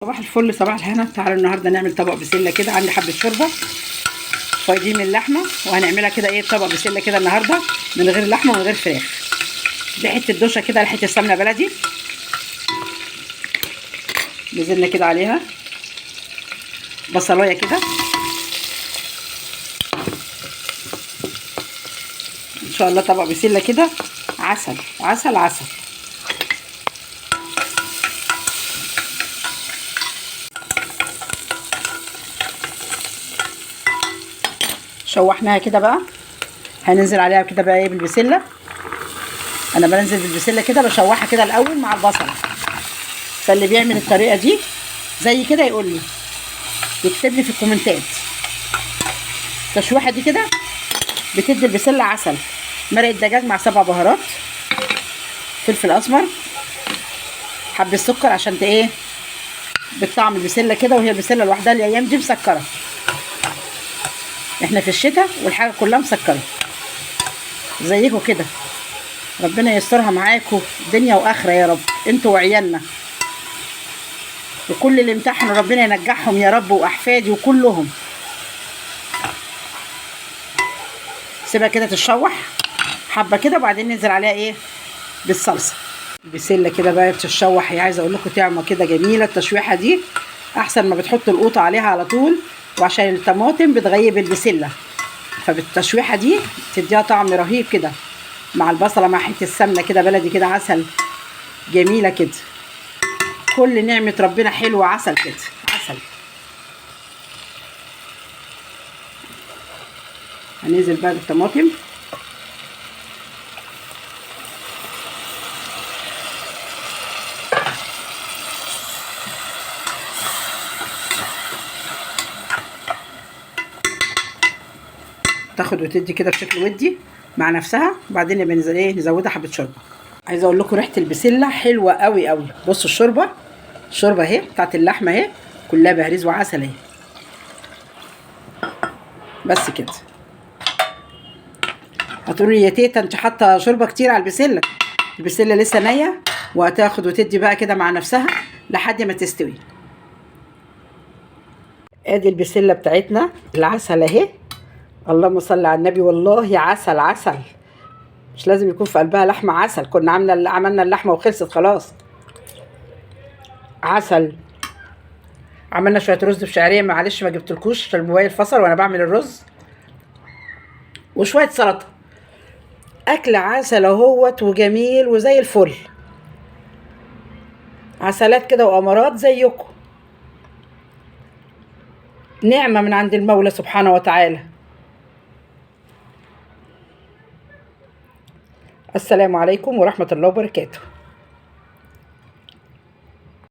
صباح الفل، صباح الهنا. تعالوا النهارده نعمل طبق بسله كده. عندي حبه شوربه فايدين من اللحمه، وهنعملها كده ايه طبق بسله كده النهارده من غير لحمه ومن غير فراخ. دي حته دوشه كده، حته سمنه بلدي نزلنا كده عليها، بصلايه كده ان شاء الله. طبق بسله كده عسل عسل عسل. شوحناها كده بقى، هننزل عليها كده بقى ايه بالبسله. انا بنزل بالبسله كده بشوحها كده الاول مع البصل. فاللي بيعمل الطريقه دي زي كده يقول لي، يكتب لي في الكومنتات. التشويحه دي كده بتدي البسله عسل. مرقه دجاج مع 7 بهارات، فلفل اسمر، حبه سكر عشان ايه بتطعم البسله كده. وهي البسله لوحدها الايام دي مسكره، احنا في الشتاء والحاجه كلها مسكره زيكم كده. ربنا يسترها معاكم دنيا واخره يا رب، انتوا وعيالنا وكل اللي امتحنوا ربنا ينجحهم يا رب، واحفادي وكلهم. سيبها كده تتشوح حبه كده، وبعدين ننزل عليها ايه بالصلصه. البسله كده بقى بتتشوح، هي عايزه اقول لكم طعمه كده جميله. التشويحه دي احسن ما بتحط القوطه عليها على طول، وعشان الطماطم بتغيب البسله، فبالتشويحه دي تديها طعم رهيب كده مع البصله مع حته السمنه كده بلدي كده عسل. جميله كده، كل نعمه ربنا حلوه. عسل كده عسل. هننزل بقى بالطماطم. تاخد وتدي كده بشكل ودي مع نفسها، وبعدين نبقى نزودها حبه شوربه. عايزه اقول لكم ريحه البسله حلوه قوي قوي. بصوا الشوربه اهي بتاعت اللحمه اهي كلها بهريز وعسل اهي. بس كده. هتقولوا لي يا تيتا انت حاطه شوربه كتير على البسله. البسله لسه نيه، وهتاخد وتدي بقى كده مع نفسها لحد ما تستوي. ادي البسله بتاعتنا العسل اهي. اللهم صل على النبي، والله عسل عسل. مش لازم يكون في قلبها لحمه عسل، كنا عملنا اللحمه وخلصت خلاص. عسل. عملنا شويه رز بشعريه، معلش ما جبتلكوش عشان الموبايل فصل وانا بعمل الرز، وشويه سلطه. اكل عسل اهوت وجميل وزي الفل. عسلات كده وامارات زيكم، نعمه من عند المولى سبحانه وتعالى. السلام عليكم ورحمه الله وبركاته.